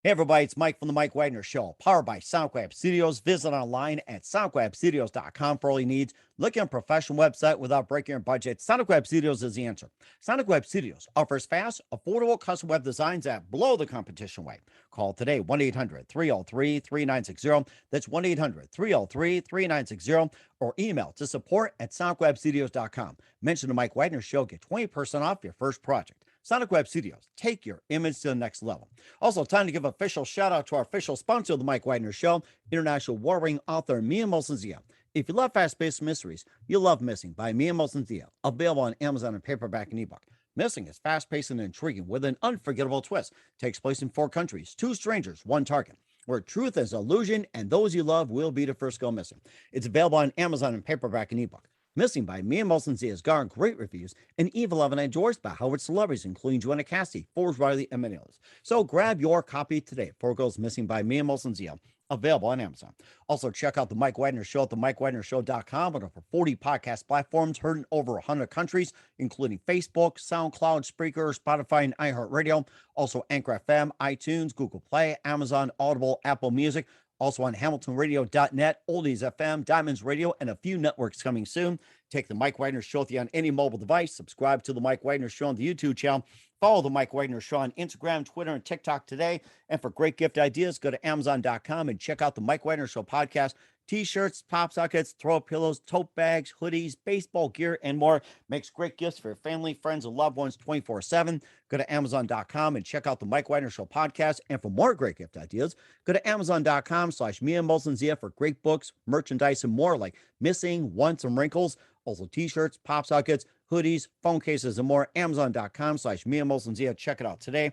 Hey everybody, it's Mike from the Mike Wagner Show, powered by SoundCloud Studios. Visit online at soundcloudstudios.com for all your needs. Look at a professional website without breaking your budget. SoundCloud Studios is the answer. SoundCloud Studios offers fast, affordable custom web designs that blow the competition away. Call today, 1-800-303-3960. That's 1-800-303-3960. Or email to support@soundcloudstudios.com. Mention the Mike Wagner Show, get 20% off your first project. Sonic Web Studios, take your image to the next level. Also, time to give official shout out to our official sponsor of the Mike Wagner Show, international warring author Mia Molson-Zia. If you love fast-paced mysteries, you'll love Missing by Mia Molson-Zia, available on Amazon in paperback and ebook. Missing is fast-paced and intriguing with an unforgettable twist. Takes place in 4 countries, 2 strangers, 1 target, where truth is illusion and those you love will be the first go missing. It's available on Amazon in paperback and ebook. Missing by Mia Molson-Zia has garnered great reviews and even loved endorsed by Howard celebrities, including Joanna Cassidy, Forbes Riley, and many others. So grab your copy today. 4 Girls Missing by Mia Molson-Zia, available on Amazon. Also, check out the Mike Wagner Show at themikewagnershow.com with over 40 podcast platforms heard in over 100 countries, including Facebook, SoundCloud, Spreaker, Spotify, and iHeartRadio. Also, Anchor FM, iTunes, Google Play, Amazon, Audible, Apple Music. Also on HamiltonRadio.net, Oldies FM, Diamonds Radio, and a few networks coming soon. Take the Mike Wagner Show with you on any mobile device. Subscribe to the Mike Wagner Show on the YouTube channel. Follow the Mike Wagner Show on Instagram, Twitter, and TikTok today. And for great gift ideas, go to Amazon.com and check out the Mike Wagner Show podcast. T-shirts, pop sockets, throw pillows, tote bags, hoodies, baseball gear, and more. Makes great gifts for your family, friends, and loved ones 24/7. Go to Amazon.com and check out the Mike Wagner Show podcast. And for more great gift ideas, go to Amazon.com/Mia Molson-Zia for great books, merchandise, and more like Missing, Once, and Wrinkles. Also t-shirts, pop sockets, hoodies, phone cases, and more. Amazon.com/Mia Molson-Zia. Check it out today.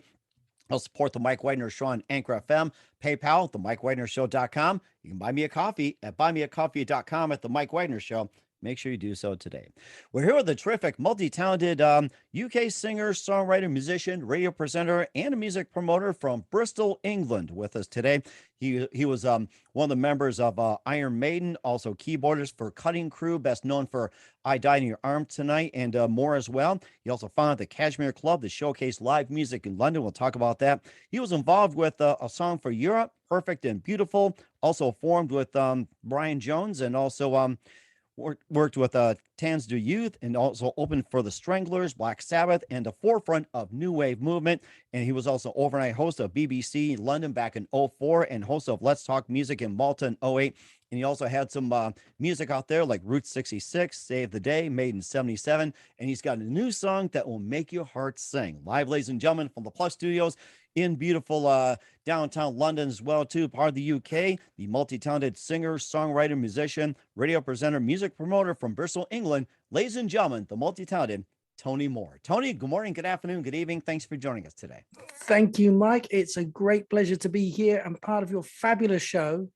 I'll support the Mike Wagner Show on Anchor FM, PayPal, themikewagnershow.com. You can buy me a coffee at buymeacoffee.com at the Mike Wagner Show. Make sure you do so today. We're here with a terrific, multi-talented UK singer, songwriter, musician, radio presenter, and a music promoter from Bristol, England with us today. He was one of the members of Iron Maiden, also keyboardist for Cutting Crew, best known for I Died in Your Arms Tonight, and more as well. He also founded the Cashmere Club to showcase live music in London. We'll talk about that. He was involved with a song for Europe, Perfect and Beautiful, also formed with Brian Jones, and also worked with Tans Do Youth, and also opened for the Stranglers, Black Sabbath, and the forefront of New Wave movement. And he was also overnight host of BBC London back in 04 and host of Let's Talk Music in Malta in 08. And he also had some music out there like Route 66, Save the Day, Made in 77. And he's got a new song that will make your heart sing. Live, ladies and gentlemen, from the Plus Studios in beautiful downtown London as well, too, part of the UK, the multi-talented singer, songwriter, musician, radio presenter, music promoter from Bristol, England. Ladies and gentlemen, the multi-talented Tony Moore. Tony, good morning, good afternoon, good evening. Thanks for joining us today. Thank you, Mike. It's a great pleasure to be here and part of your fabulous show.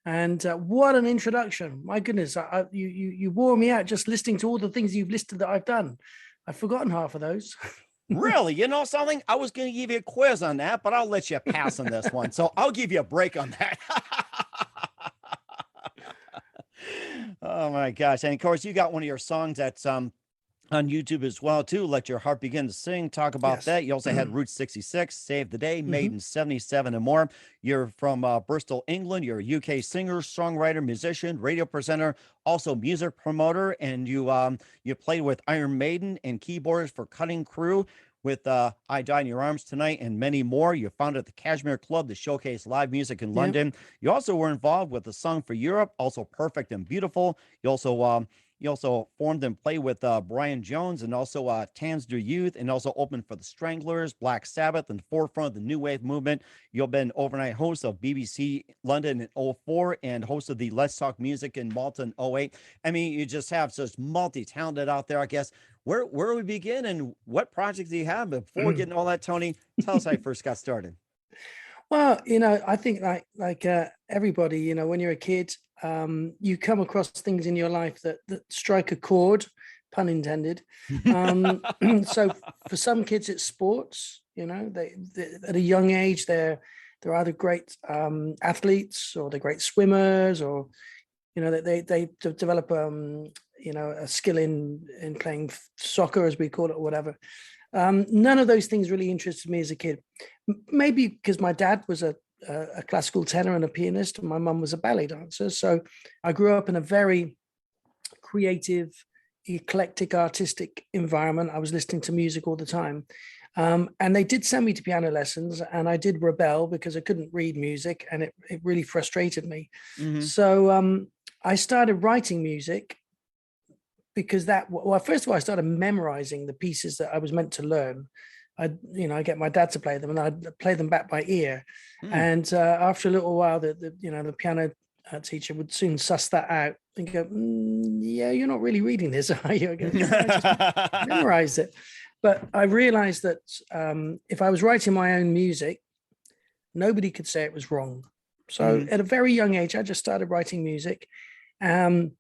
And what an introduction. My goodness, you wore me out just listening to all the things you've listed that I've done. I've forgotten half of those. Really? You know something? I was going to give you a quiz on that, but I'll let you pass on this one. So I'll give you a break on that. Oh, my gosh. And, of course, you got one of your songs that's on YouTube as well, too. Let Your Heart Begin to Sing. Talk about that. You also had Route 66, Save the Day, Made in 77 and more. You're from Bristol, England. You're a UK singer, songwriter, musician, radio presenter, also music promoter. And you played with Iron Maiden and keyboardist for Cutting Crew with I Died in Your Arms Tonight and many more. You founded the Cashmere Club to showcase live music in London. You also were involved with the Song for Europe, also Perfect and Beautiful. You also formed and played with Brian Jones and also Tans Do Youth, and also opened for the Stranglers, Black Sabbath, and forefront of the New Wave movement. You've been overnight host of BBC London in 04 and host of the Let's Talk Music in Malta in 08. I mean, you just have such multi-talented out there, I guess. Where we begin and what projects do you have? Before getting all that, Tony, tell us how you first got started. Well, I think like everybody, when you're a kid, you come across things in your life that strike a chord, pun intended. So for some kids, it's sports. They at a young age, they're either great athletes or they're great swimmers, or they develop a skill in playing soccer, as we call it, or whatever. None of those things really interested me as a kid. Maybe because my dad was a classical tenor and a pianist, and my mum was a ballet dancer. So I grew up in a very creative, eclectic, artistic environment. I was listening to music all the time. And they did send me to piano lessons, and I did rebel because I couldn't read music, and it really frustrated me. Mm-hmm. So I started writing music because first of all, I started memorizing the pieces that I was meant to learn. I get my dad to play them, and I'd play them back by ear. And after a little while, the piano teacher would soon suss that out and go, yeah, you're not really reading this, are you? I go, no, I just memorized it. But I realized that if I was writing my own music, nobody could say it was wrong. So at a very young age, I just started writing music. And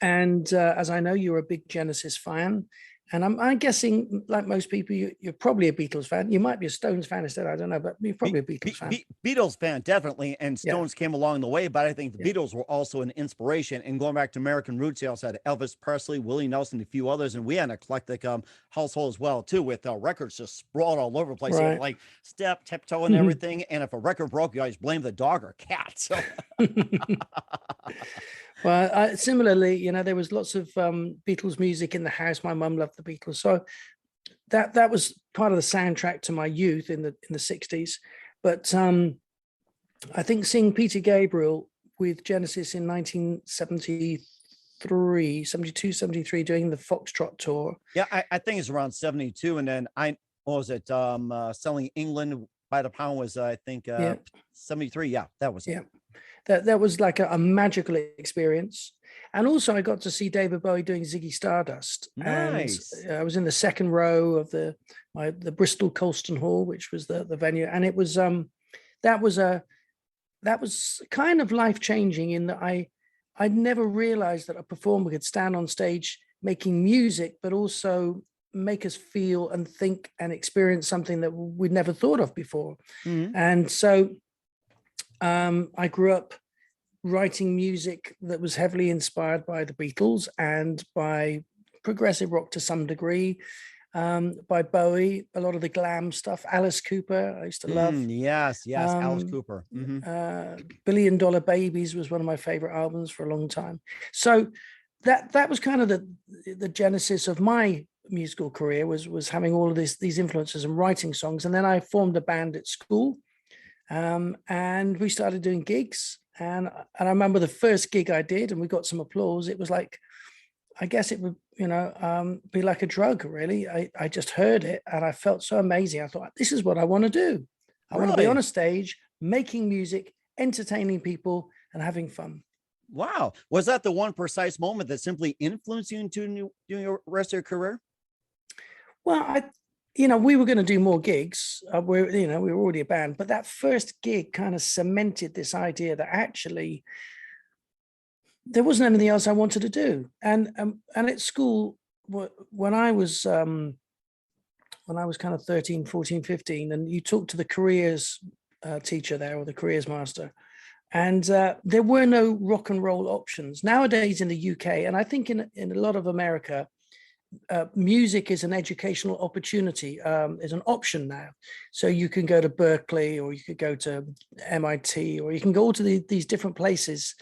as I know, you're a big Genesis fan. And I'm guessing, like most people, you're probably a Beatles fan. You might be a Stones fan instead. I don't know, but you're probably a Beatles fan. Beatles fan, definitely. And Stones came along the way, but I think the Beatles were also an inspiration. And going back to American roots, you also had Elvis Presley, Willie Nelson, a few others. And we had an eclectic household as well, too, with records just sprawled all over the place. Right. Like tiptoe and everything. And if a record broke, you always blame the dog or cat. So. Well, similarly, there was lots of Beatles music in the house. My mum loved the Beatles, so that was part of the soundtrack to my youth in the 60s. But I think seeing Peter Gabriel with Genesis in 1973, 72, 73, doing the Foxtrot tour. Yeah, I think it's around 72, and then Selling England by the Pound was 73. Yeah, that was it. That was like a magical experience. And also I got to see David Bowie doing Ziggy Stardust. Nice. And I was in the second row of the Bristol Colston Hall, which was the venue. And it was that was kind of life-changing in that I'd never realized that a performer could stand on stage making music, but also make us feel and think and experience something that we'd never thought of before. And so I grew up writing music that was heavily inspired by the Beatles and by progressive rock to some degree, by Bowie, a lot of the glam stuff. Alice Cooper, I used to love. Yes, Alice Cooper. Billion Dollar Babies was one of my favorite albums for a long time. So that was kind of the genesis of my musical career, was having all of these influences and writing songs. And then I formed a band at school. And we started doing gigs, and I remember the first gig I did, and we got some applause. It was like, I guess it would, be like a drug, really. I just heard it and I felt so amazing. I thought, this is what I want to do. I want to be on a stage, making music, entertaining people, and having fun. Wow. Was that the one precise moment that simply influenced you into doing the rest of your career? Well, we were going to do more gigs. We were already a band, but that first gig kind of cemented this idea that actually there wasn't anything else I wanted to do. And at school, when I was kind of 13, 14, 15, and you talk to the careers teacher there, or the careers master, and there were no rock and roll options. Nowadays in the UK, and I think in a lot of America, music is an educational opportunity, is an option now. So you can go to Berkeley, or you could go to MIT, or you can go to these different places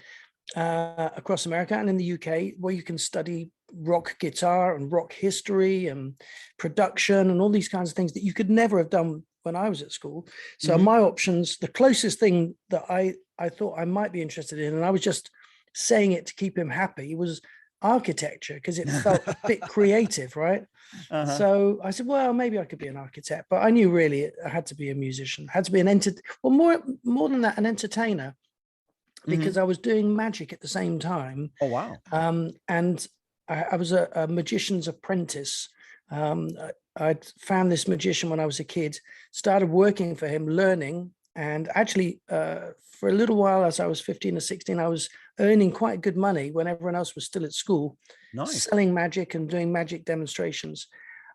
across America and in the UK, where you can study rock guitar and rock history and production and all these kinds of things that you could never have done when I was at school. So my options, the closest thing that I thought I might be interested in, and I was just saying it to keep him happy, was architecture, because it felt a bit creative, right? So I said, well, maybe I could be an architect, but I knew really I had to be a musician, had to be more than that, an entertainer, because I was doing magic at the same time. Oh, wow. And I was a magician's apprentice. I'd found this magician when I was a kid, started working for him, learning, and actually for a little while, as I was 15 or 16, I was earning quite good money when everyone else was still at school, selling magic and doing magic demonstrations.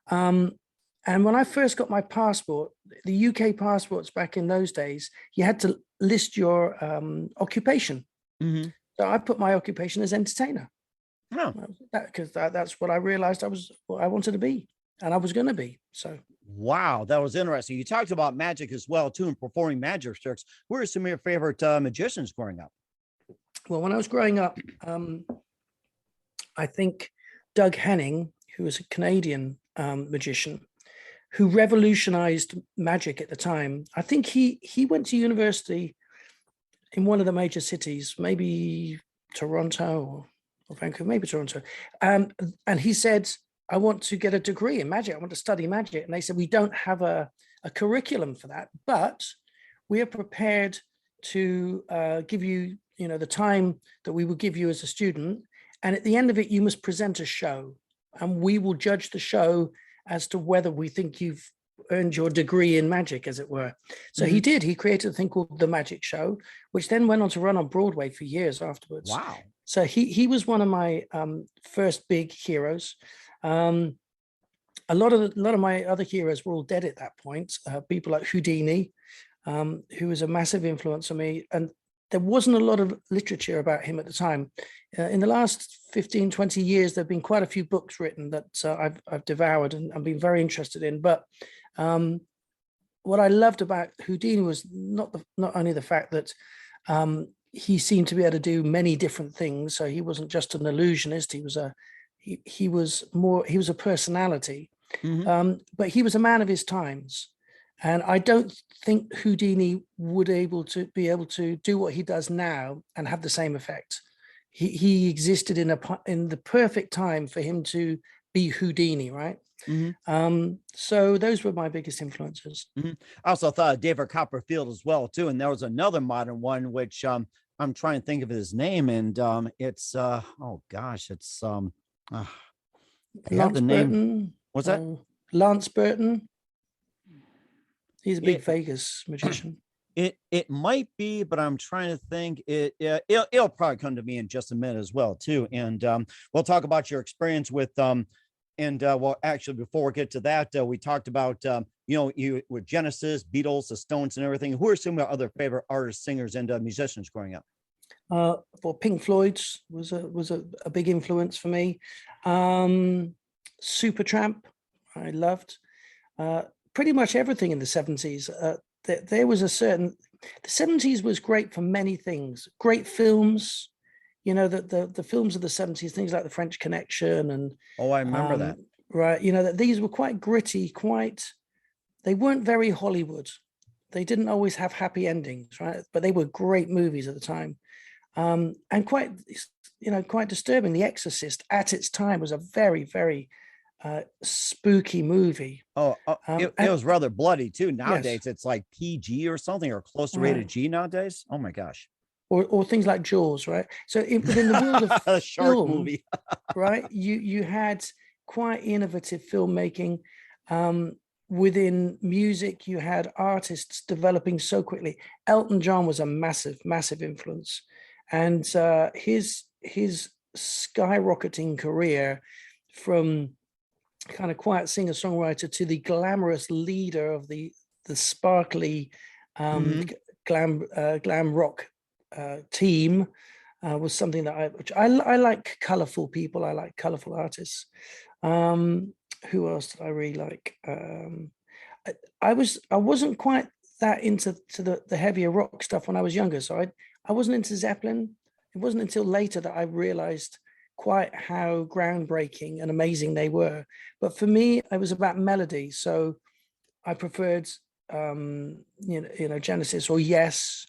And when I first got my passport, the UK passports back in those days, you had to list your occupation. So I put my occupation as entertainer. Because that's what I realized what I wanted to be. and I was going to be. So, Wow, that was interesting. You talked about magic as well, too, and performing magic tricks. Who are some of your favorite magicians growing up? well, when I was growing up, I think Doug Henning, who was a Canadian magician, who revolutionized magic at the time. I think he went to university in one of the major cities, maybe Toronto or Vancouver, maybe Toronto. And he said, I want to get a degree in magic. I want to study magic. And they said, we don't have a curriculum for that, but we are prepared to give you, the time that we will give you as a student. And at the end of it, you must present a show, and we will judge the show as to whether we think you've earned your degree in magic, as it were. So he did. He created a thing called The Magic Show, which then went on to run on Broadway for years afterwards. Wow. So he was one of my first big heroes. A lot of my other heroes were all dead at that point. People like Houdini, who was a massive influence on me. And there wasn't a lot of literature about him at the time. In the last 15, 20 years, there have been quite a few books written that I've devoured and I've been very interested in. But what I loved about Houdini was not only the fact that he seemed to be able to do many different things. So he wasn't just an illusionist. He was a personality, but he was a man of his times. And I don't think Houdini would be able to do what he does now and have the same effect. He existed in the perfect time for him to be Houdini, right? So those were my biggest influences. I also thought of David Copperfield as well, too. And there was another modern one, which I'm trying to think of his name. And it's, oh gosh, it's, Lance Burton. What's that? Lance Burton. He's a big Vegas magician. It might be, but I'm trying to think. It'll probably come to me in just a minute as well, too. And we'll talk about your experience with well, actually, before we get to that, we talked about you with Genesis, Beatles, the Stones, and everything. Who are some of your other favorite artists, singers, and musicians growing up? Well, Pink Floyd's was a big influence for me. Supertramp, I loved. Pretty much everything in the 70s. There was the 70s was great for many things. Great films, the films of the 70s, things like The French Connection and I remember that. Right, that these were quite gritty, they weren't very Hollywood. They didn't always have happy endings, right? But they were great movies at the time. And quite disturbing. The Exorcist at its time was a very, very spooky movie. It was rather bloody too. Nowadays, Yes. it's like PG or something, or close to rated G nowadays. Oh my gosh. Or things like Jaws, right? So within the world of a shark film, movie. right? You had quite innovative filmmaking. Within music, you had artists developing so quickly. Elton John was a massive, massive influence, and his skyrocketing career from kind of quiet singer-songwriter to the glamorous leader of the sparkly glam rock team was something that I like. Colorful people, I like colorful artists. Who else did I really like? I wasn't quite that into the heavier rock stuff when I was younger, so I wasn't into Zeppelin. It wasn't until later that I realized quite how groundbreaking and amazing they were. But for me, it was about melody. So I preferred, Genesis or Yes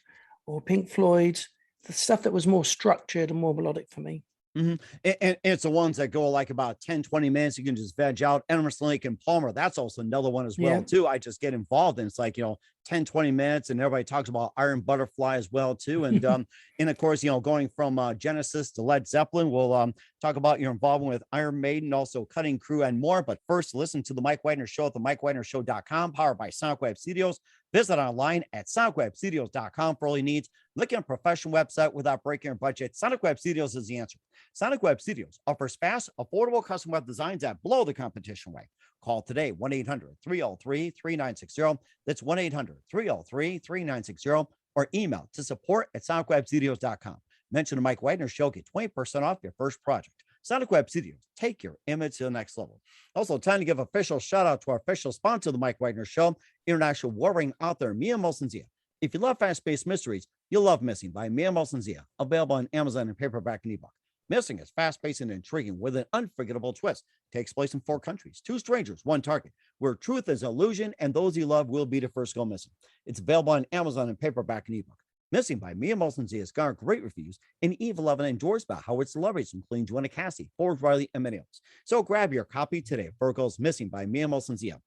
or Pink Floyd, the stuff that was more structured and more melodic for me. And it's the ones that go like about 10, 20 minutes. You can just veg out. Emerson, Lake and Palmer. That's also another one as well, too. I just get involved and it's like, 10, 20 minutes. And everybody talks about Iron Butterfly as well, too. And, and of course, going from Genesis to Led Zeppelin, we'll talk about your involvement with Iron Maiden, also Cutting Crew and more. But first, listen to the Mike Wagner Show at the MikeWagnerShow.com, powered by Sonic Web Studios. Visit online at sonicwebstudios.com for all your needs. Look at a professional website without breaking your budget. Sonic Web Studios is the answer. Sonic Web Studios offers fast, affordable custom web designs that blow the competition away. Call today, 1-800-303-3960. That's 1-800-303-3960. Or email to support@sonicwebstudios.com. Mention the Mike Wagner Show. Get 20% off your first project. Sonic Web Studios, take your image to the next level. Also, time to give official shout out to our official sponsor of the Mike Wagner Show, international warring author Mia Molson-Zia. If you love fast-paced mysteries, you'll love Missing by Mia Molson-Zia, available on Amazon in paperback and ebook. Missing is fast-paced and intriguing with an unforgettable twist. Takes place in 4 countries, 2 strangers, 1 target, where truth is illusion and those you love will be the first go missing. It's available on Amazon in paperback and ebook. Missing by Mia Molson-Zia has garnered great reviews, and Eve 11 endorsed by Howard celebrities, including Joanna Cassie, Forbes Riley, and many others. So grab your copy today of Virgo's Missing by Mia Molson-Zia,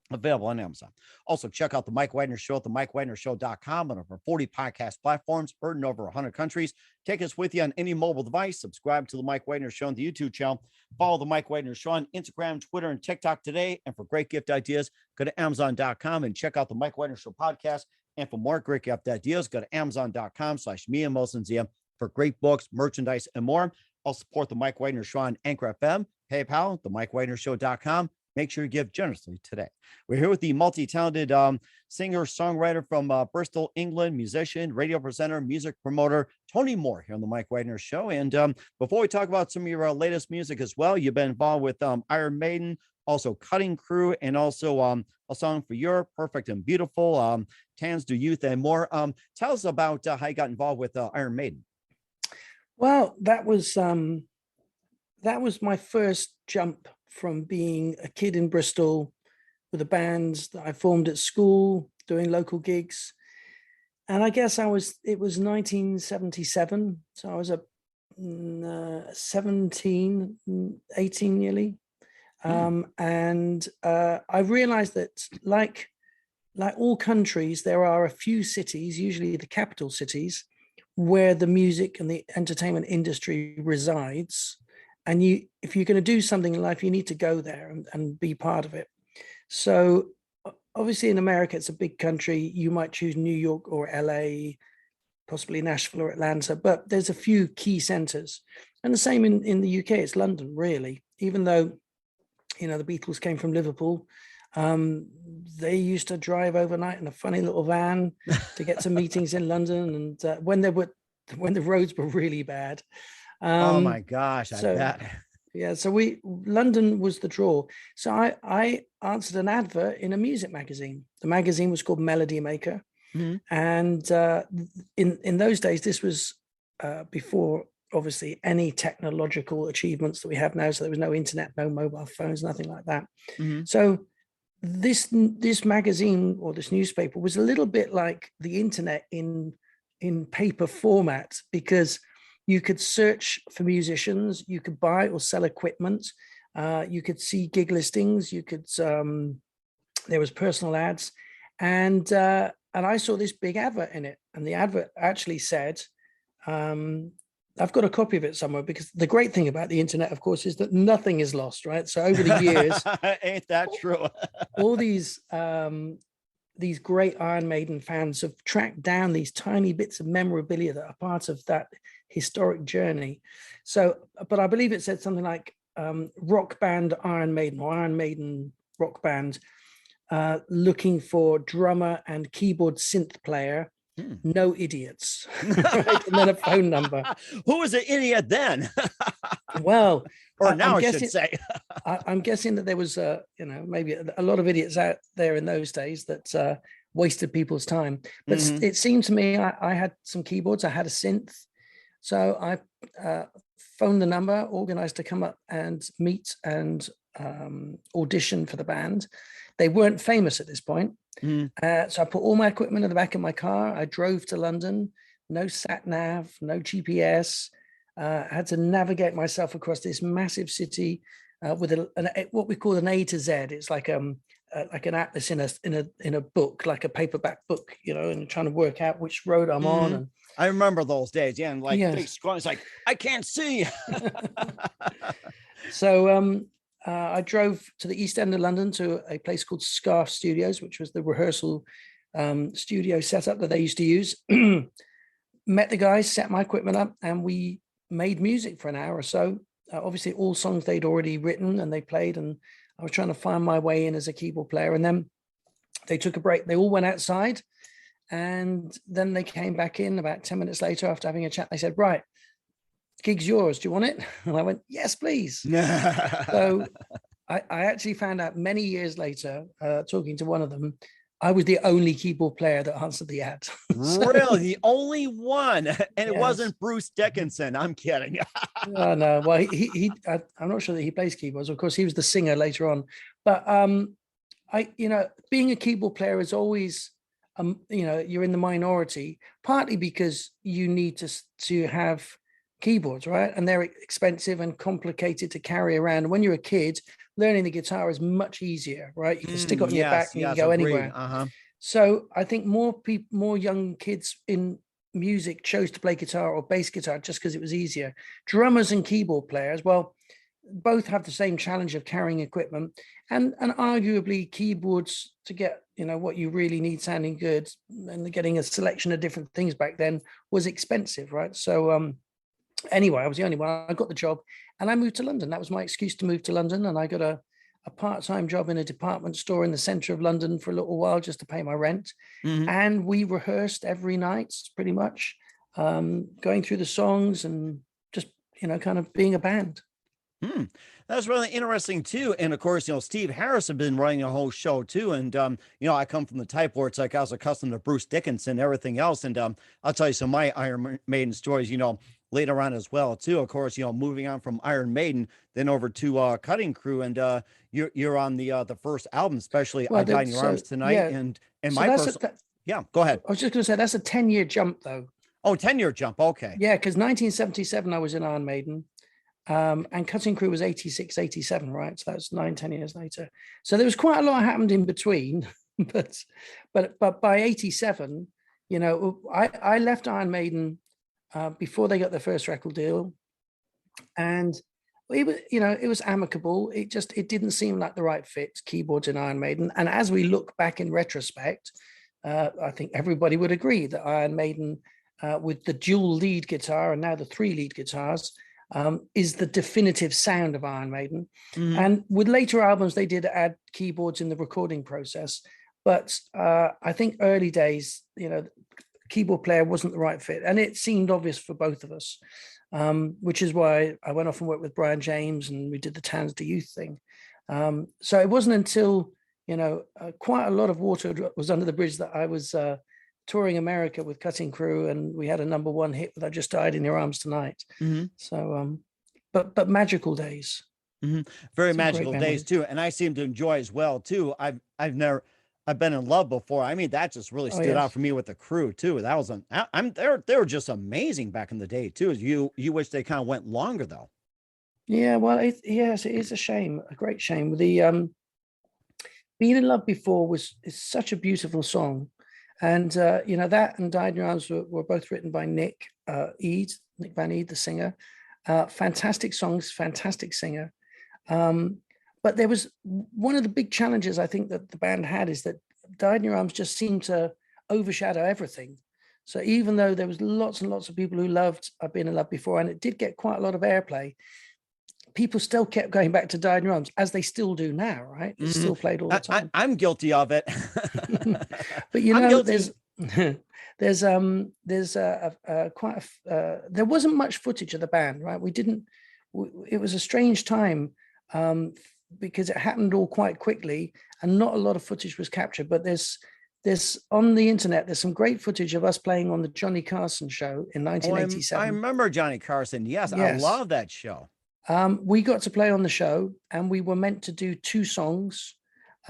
available on Amazon. Also, check out the Mike Wagner Show at themikewagnershow.com on over 40 podcast platforms, heard in over 100 countries. Take us with you on any mobile device. Subscribe to the Mike Wagner Show on the YouTube channel. Follow the Mike Wagner Show on Instagram, Twitter, and TikTok today. And for great gift ideas, go to Amazon.com and check out the Mike Wagner Show podcast. And for more great gift ideas, go to Amazon.com/Mia Molson-Zia for great books, merchandise, and more. I'll support the Mike Wagner Show on Anchor FM, PayPal, themikewagnershow.com. Make sure you give generously today. We're here with the multi-talented singer-songwriter from Bristol, England, musician, radio presenter, music promoter, Tony Moore here on the Mike Wagner Show. And before we talk about some of your latest music as well, you've been involved with Iron Maiden, also Cutting Crew, and also A Song for Europe, Perfect and Beautiful, Tans to Youth, and more. Tell us about how you got involved with Iron Maiden. Well, that was my first jump from being a kid in Bristol with a band that I formed at school, doing local gigs. And I guess it was 1977. So I was 17, 18 nearly. And I realized that like all countries, there are a few cities, usually the capital cities, where the music and the entertainment industry resides. And if you're going to do something in life, you need to go there and be part of it. So obviously in America, it's a big country. You might choose New York or LA, possibly Nashville or Atlanta, but there's a few key centers. And the same in the UK, it's London, really. Even though, the Beatles came from Liverpool, they used to drive overnight in a funny little van to get to meetings in London. And when the roads were really bad. Oh my gosh, I bet. Yeah, so London was the draw. So I answered an advert in a music magazine. The magazine was called Melody Maker. Mm-hmm. And in those days, this was before, obviously, any technological achievements that we have now. So there was no internet, no mobile phones, nothing like that. Mm-hmm. So this magazine or this newspaper was a little bit like the internet in paper format, because you could search for musicians, you could buy or sell equipment, you could see gig listings, you could there was personal ads, and I saw this big advert in it, and the advert actually said, I've got a copy of it somewhere, because the great thing about the internet, of course, is that nothing is lost, right? So over the years, ain't that true? all these great Iron Maiden fans have tracked down these tiny bits of memorabilia that are part of that historic journey. So, but I believe it said something like rock band Iron Maiden, or Iron Maiden rock band, looking for drummer and keyboard synth player. No idiots. Right? And then a phone number. Who was an idiot then? Well, or now I should say. I'm guessing that there was maybe a lot of idiots out there in those days that wasted people's time. But it seemed to me I had some keyboards, I had a synth. So I phoned the number, organized to come up and meet and audition for the band. They weren't famous at this point. So I put all my equipment in the back of my car. I drove to London, no sat nav, no GPS. I had to navigate myself across this massive city with what we call an A to Z. It's like an atlas in a book, like a paperback book, and trying to work out which road I'm on. And I remember those days. Yeah, and it's like I can't see. So I drove to the East End of London to a place called Scarf Studios, which was the rehearsal studio setup that they used to use. Met the guys, set my equipment up, and we made music for an hour or so. Obviously, all songs they'd already written and they played, and I was trying to find my way in as a keyboard player. And then they took a break. They all went outside, and then they came back in about 10 minutes later after having a chat. They said, right, gig's yours. Do you want it? And I went, yes, please. So I actually found out many years later, talking to one of them, I was the only keyboard player that answered the ad. So, really, the only one, and it yes. wasn't Bruce Dickinson. I'm kidding. Oh, no, well, I'm not sure that he plays keyboards. Of course, he was the singer later on. But being a keyboard player is always, you're in the minority, partly because you need to have keyboards, right? And they're expensive and complicated to carry around. When you're a kid, learning the guitar is much easier, right? You can stick it on your back and you can go anywhere. So I think more young kids in music chose to play guitar or bass guitar just because it was easier. Drummers and keyboard players, well, both have the same challenge of carrying equipment, and arguably keyboards, to get what you really need sounding good and getting a selection of different things back then, was expensive, right? So anyway, I was the only one. I got the job and I moved to London. That was my excuse to move to London. And I got a part-time job in a department store in the center of London for a little while just to pay my rent. And we rehearsed every night, pretty much, going through the songs and just, kind of being a band. That's really interesting too. And of course, Steve Harris had been running a whole show too. And, I come from the type where it's like I was accustomed to Bruce Dickinson and everything else. And I'll tell you some of my Iron Maiden stories, later on as well too. Of course, moving on from Iron Maiden, then over to Cutting Crew. And you're on the first album, especially I Died in Your Arms Tonight. Yeah. And So my personal, yeah, go ahead. I was just going to say, that's a 10-year jump though. Oh, 10-year jump. Okay. Yeah, because 1977, I was in Iron Maiden. And Cutting Crew was 86, 87, right? So that's 9-10 years later. So there was quite a lot happened in between, but by 87, I left Iron Maiden before they got their first record deal, and it was amicable. It didn't seem like the right fit, keyboards in Iron Maiden. And as we look back in retrospect, I think everybody would agree that Iron Maiden, with the dual lead guitar and now the 3 lead guitars, is the definitive sound of Iron Maiden. And with later albums, they did add keyboards in the recording process. But I think early days, keyboard player wasn't the right fit. And it seemed obvious for both of us, which is why I went off and worked with Brian James and we did the Tans to Youth thing. So it wasn't until, quite a lot of water was under the bridge that I was touring America with Cutting Crew, and we had a #1 hit with I Just Died in Your Arms Tonight. So but magical days. Very magical days too, and I seem to enjoy as well too. I've been in love before. I mean, that just really stood out for me with the Crew too. That was they were just amazing back in the day too. You wish they kind of went longer though. Yeah, well, it is a shame, a great shame. The Being in Love Before is such a beautiful song. And, that and Died in Your Arms were both written by Nick Van Eede, the singer. Fantastic songs, fantastic singer. But there was one of the big challenges I think that the band had, is that Died in Your Arms just seemed to overshadow everything. So even though there was lots and lots of people who loved I've Been in Love Before, and it did get quite a lot of airplay, people still kept going back to Died in Your Arms, as they still do now, right? It's still played all the time. I'm guilty of it. But there's there wasn't much footage of the band, right? It was a strange time because it happened all quite quickly and not a lot of footage was captured. But there's on the internet, there's some great footage of us playing on the Johnny Carson show in 1987. I remember Johnny Carson. Yes, I love that show. We got to play on the show, and we were meant to do 2 songs.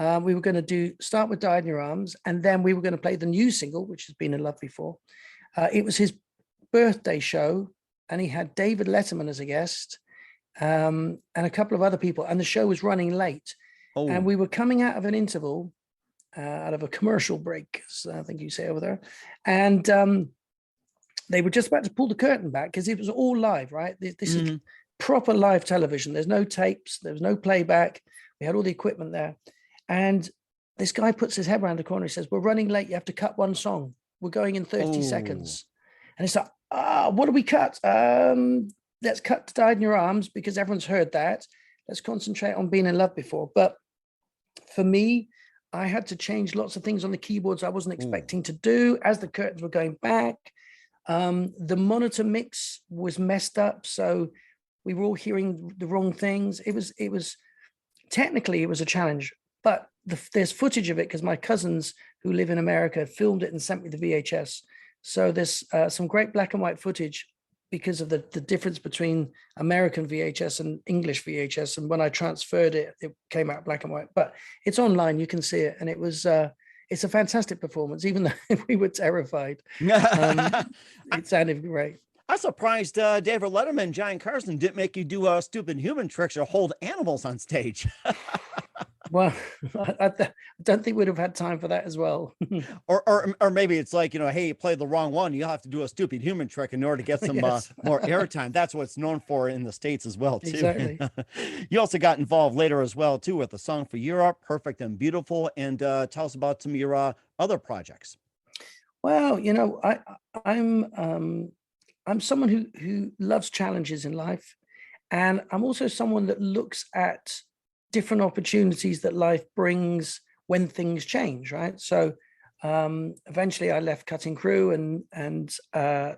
We were going to start with Died in Your Arms, and then we were going to play the new single, which has Been in Love Before. It was his birthday show, and he had David Letterman as a guest, and a couple of other people, and the show was running late. And we were coming out of an interval, out of a commercial break, as I think you say over there, and they were just about to pull the curtain back because it was all live, right? This is proper live television. There's no tapes, there was no playback. We had all the equipment there, and this guy puts his head around the corner. He says, "We're running late. You have to cut one song. We're going in 30 seconds." And it's like, what do we cut? Let's cut to Died in Your Arms because everyone's heard that. Let's concentrate on Been in Love Before. But for me, I had to change lots of things on the keyboards I wasn't expecting to do as the curtains were going back. The monitor mix was messed up, so we were all hearing the wrong things. It was technically it was a challenge, but there's footage of it because my cousins who live in America filmed it and sent me the VHS. So there's some great black and white footage because of the difference between American VHS and English VHS. And when I transferred it, it came out black and white, but it's online. You can see it. And it was, it's a fantastic performance, even though we were terrified. It sounded great. I'm surprised David Letterman and Johnny Carson didn't make you do stupid human tricks or hold animals on stage. Well, I don't think we'd have had time for that as well. or maybe it's like, hey, you played the wrong one. You'll have to do a stupid human trick in order to get some Yes. more airtime. That's what it's known for in the States as well, too. Exactly. You also got involved later as well, too, with the Song for Europe, Perfect and Beautiful. And tell us about some of your other projects. Well, I'm someone who loves challenges in life. And I'm also someone that looks at different opportunities that life brings when things change, right? So eventually I left Cutting Crew and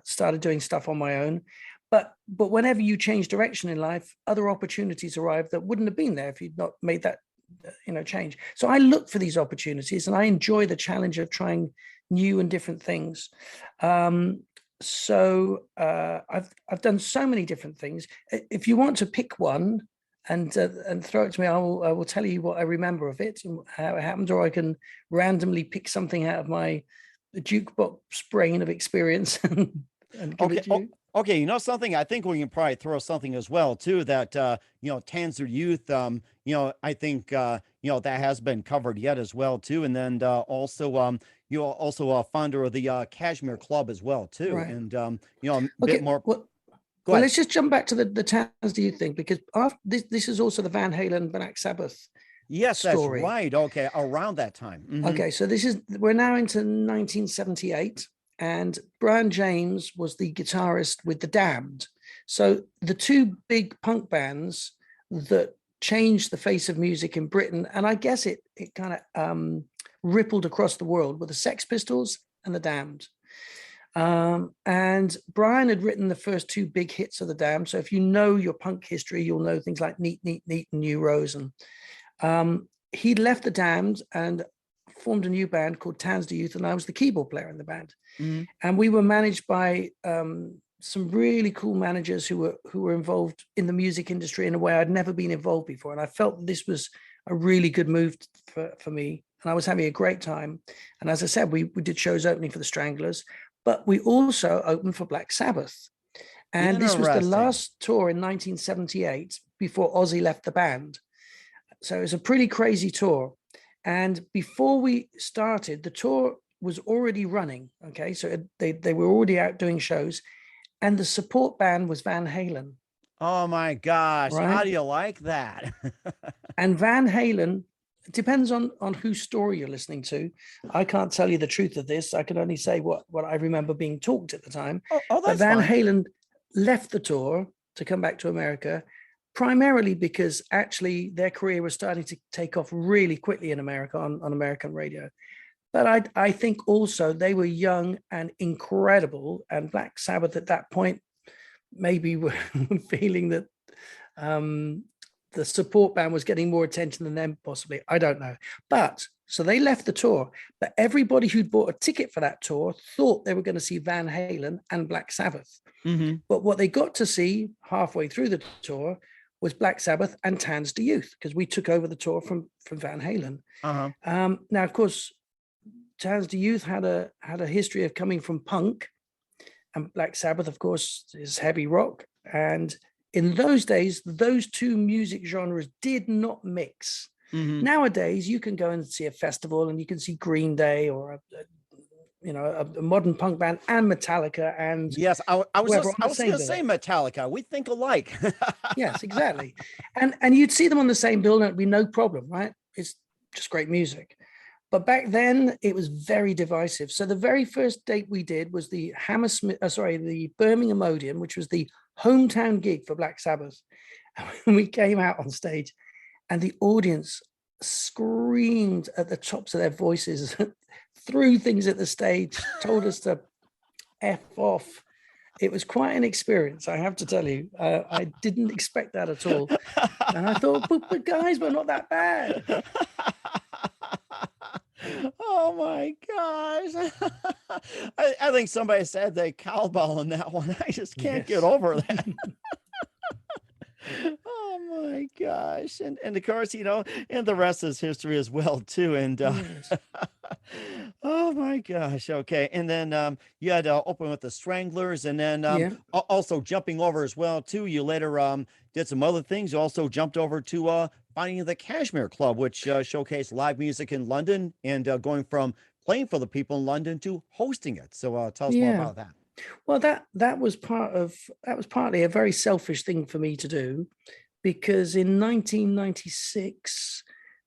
started doing stuff on my own. But whenever you change direction in life, other opportunities arrive that wouldn't have been there if you'd not made that change. So I look for these opportunities and I enjoy the challenge of trying new and different things. So I've done so many different things. If you want to pick one and throw it to me, I will tell you what I remember of it and how it happened, or I can randomly pick something out of my jukebox brain of experience and give it to you. Okay, something, I think we can probably throw something as well too that Tanzer Youth, I think that has been covered yet as well too, and then also you're also a founder of the Cashmere Club as well too, Right. and a bit more. Well, let's just jump back to the Tanzer Youth thing, because after this is also the Van Halen Black Sabbath. Yes, story. That's right. Okay, around that time. Mm-hmm. Okay, so we're now into 1978. And Brian James was the guitarist with The Damned. So the two big punk bands that changed the face of music in Britain, and I guess it kind of rippled across the world, were the Sex Pistols and The Damned. And Brian had written the first two big hits of The Damned. So if you know your punk history, you'll know things like Neat, Neat, Neat and New Rose. And he'd left The Damned and formed a new band called Tanzer Youth, and I was the keyboard player in the band. Mm-hmm. And we were managed by some really cool managers who were involved in the music industry in a way I'd never been involved before. And I felt this was a really good move for me. And I was having a great time. And as I said, we did shows opening for the Stranglers, but we also opened for Black Sabbath. And this was the last tour in 1978 before Ozzy left the band. So it was a pretty crazy tour. And before we started, the tour was already running. Okay, so they were already out doing shows, and the support band was Van Halen. Oh my gosh! Right? How do you like that? And Van Halen, it depends on whose story you're listening to. I can't tell you the truth of this. I can only say what I remember being talked at the time. That's Van fine. Halen left the tour to come back to America, primarily because actually their career was starting to take off really quickly in America on American radio. But I think also they were young and incredible, and Black Sabbath at that point maybe were feeling that the support band was getting more attention than them, possibly. I don't know. But so they left the tour, but everybody who'd bought a ticket for that tour thought they were going to see Van Halen and Black Sabbath. Mm-hmm. But what they got to see halfway through the tour was Black Sabbath and Tanzer Youth, because we took over the tour from Van Halen. Uh-huh. Now, of course, Tanzer Youth had a history of coming from punk, and Black Sabbath, of course, is heavy rock. And in those days, those two music genres did not mix. Mm-hmm. Nowadays, you can go and see a festival and you can see Green Day or a modern punk band and Metallica. And yes, I was going to say Metallica. We think alike. Yes, exactly. And you'd see them on the same bill and it'd be no problem, right? It's just great music. But back then it was very divisive. So the very first date we did was the the Birmingham Odeon, which was the hometown gig for Black Sabbath. And we came out on stage and the audience screamed at the tops of their voices, threw things at the stage, told us to F off. It was quite an experience, I have to tell you. I didn't expect that at all. And I thought, but guys, we're not that bad. Oh my gosh. I think somebody said they cowbell on that one. I just can't get Yes. over that. Oh my gosh. And of course, and the rest is history as well too. And Yes. oh my gosh. Okay. And then you had to open with the Stranglers, and then Yeah. also jumping over as well too. You later did some other things. You also jumped over to finding the Cashmere Club, which showcased live music in London, and going from playing for the people in London to hosting it. So tell us more Yeah. about that. Well, that was partly a very selfish thing for me to do, because in 1996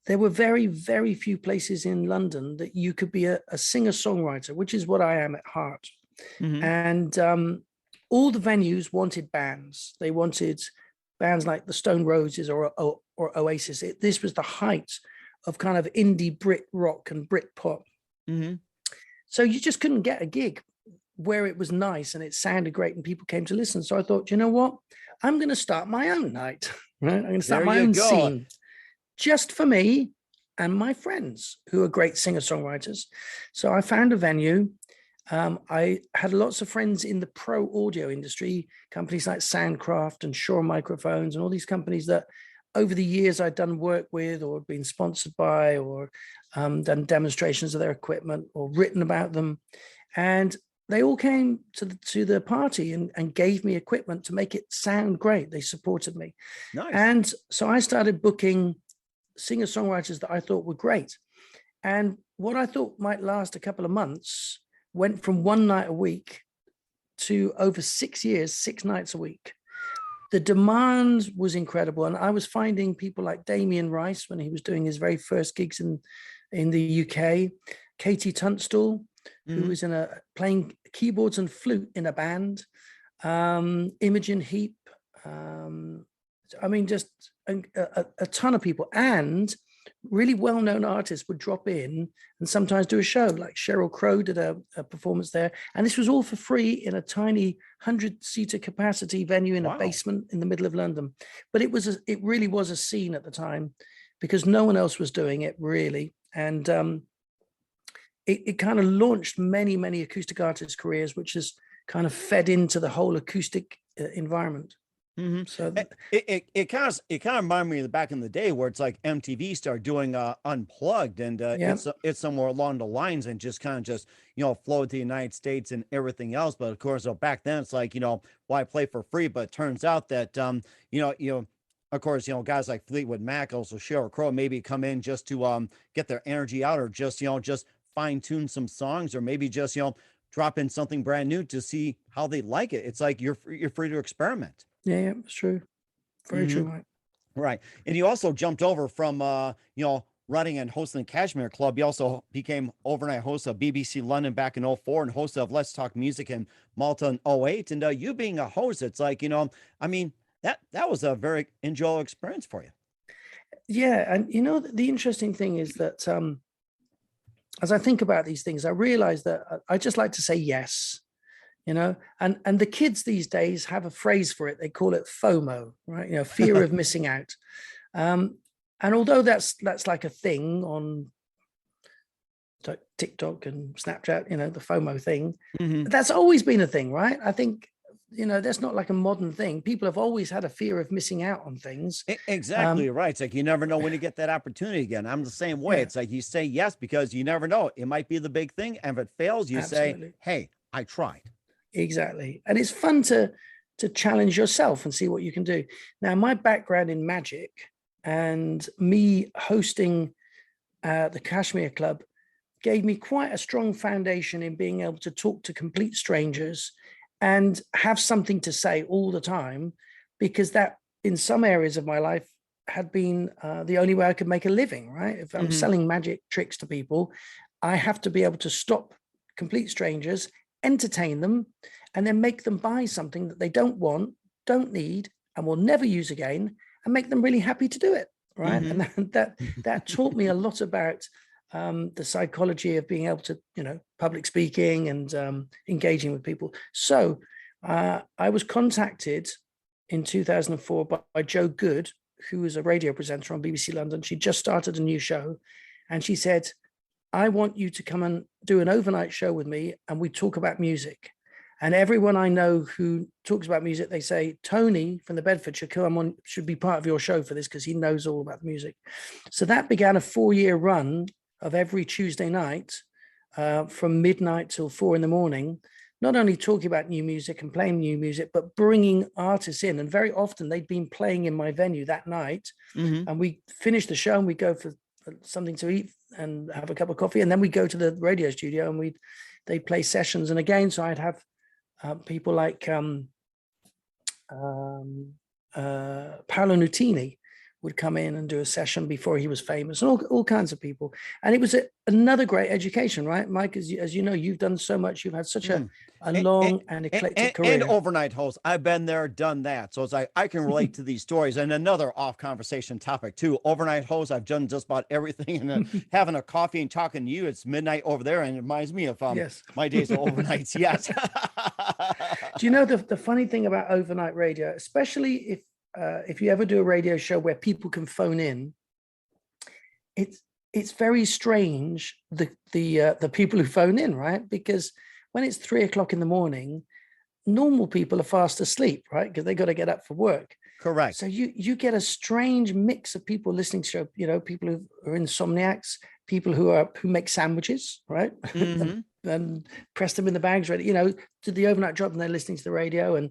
there were very, very few places in London that you could be a singer-songwriter, which is what I am at heart. Hmm. And all the venues wanted bands. They wanted bands like the Stone Roses or Oasis. This was the height of kind of indie Brit rock and Brit pop. Hmm. So you just couldn't get a gig where it was nice and it sounded great and people came to listen. So I thought, you know what? I'm going to start my own night, right? I'm going to start There my you own go. scene just for me and my friends who are great singer-songwriters. So I found a venue. I had lots of friends in the pro audio industry, companies like Soundcraft and Shure Microphones and all these companies that over the years I'd done work with or been sponsored by, or done demonstrations of their equipment or written about them. And they all came to the party and gave me equipment to make it sound great. They supported me. Nice. And so I started booking singer-songwriters that I thought were great. And what I thought might last a couple of months went from one night a week to over 6 years, 6 nights a week. The demand was incredible. And I was finding people like Damien Rice when he was doing his very first gigs in the UK, Katie Tunstall, who was playing keyboards and flute in a band, Imogen Heap. I mean, just a ton of people, and really well-known artists would drop in and sometimes do a show. Like Sheryl Crow did a performance there, and this was all for free in a tiny 100-seater capacity venue in a basement in the middle of London. But it really was a scene at the time, because no one else was doing it really. And it kind of launched many acoustic artists' careers, which has kind of fed into the whole acoustic environment. Mm-hmm. So it kind of reminded me of back in the day where it's like MTV started doing Unplugged, and it's somewhere along the lines, and just kind of flowed to the United States and everything else. But of course, back then it's like, why play for free? But it turns out that of course, guys like Fleetwood Mac, also Sheryl Crow, maybe come in just to get their energy out, or just fine tune some songs, or maybe just drop in something brand new to see how they like it. It's like you're free to experiment. Yeah, it's true. Very true, Mike. Right. And you also jumped over from running and hosting the Cashmere Club. You also became overnight host of BBC London back in 2004, and host of Let's Talk Music in Malta in 2008. And you being a host, it's like, I mean, that was a very enjoyable experience for you. Yeah. And the interesting thing is that as I think about these things, I realize that I just like to say yes. And the kids these days have a phrase for it. They call it FOMO, right? Fear of missing out. And although that's like a thing on TikTok and Snapchat, the FOMO thing, that's always been a thing, right? I think, that's not like a modern thing. People have always had a fear of missing out on things. Exactly right. It's like you never know when you get that opportunity again. I'm the same way. Yeah. It's like you say yes because you never know. It might be the big thing. And if it fails, you say, hey, I tried. Exactly. And it's fun to challenge yourself and see what you can do. Now, my background in magic and me hosting the Cashmere Club gave me quite a strong foundation in being able to talk to complete strangers and have something to say all the time, because that in some areas of my life had been the only way I could make a living, right? If I'm selling magic tricks to people, I have to be able to stop complete strangers, entertain them, and then make them buy something that they don't want, don't need, and will never use again, and make them really happy to do it, right? And that taught me a lot about the psychology of being able to, public speaking and engaging with people. So I was contacted in 2004 by Jo Good, who was a radio presenter on BBC London. She just started a new show, and she said, I want you to come and do an overnight show with me, and we talk about music. And everyone I know who talks about music, they say, Tony from the Bedford should be part of your show for this, because he knows all about the music. So that began a 4-year run of every Tuesday night from midnight till 4 a.m, not only talking about new music and playing new music, but bringing artists in. And very often they'd been playing in my venue that night. And we finish the show and we go for something to eat and have a cup of coffee. And then we go to the radio studio and they play sessions. And again, so I'd have people like Paolo Nutini would come in and do a session before he was famous, and all kinds of people. And it was another great education, right, Mike? As you know, you've done so much. You've had such a long and eclectic career. And overnight host. I've been there, done that. So it's like I can relate to these stories. And another off conversation topic too. Overnight host. I've done just about everything. And having a coffee and talking to you, it's midnight over there, and it reminds me of yes. my days of overnights. Yes. Do you know the funny thing about overnight radio, especially if you ever do a radio show where people can phone in, it's very strange, the people who phone in, right? Because when it's 3 o'clock in the morning, normal people are fast asleep, right? Because they got to get up for work. Correct. So you get a strange mix of people listening to, people who are insomniacs, people who make sandwiches, right? And press them in the bags, ready, to the overnight job, and they're listening to the radio. And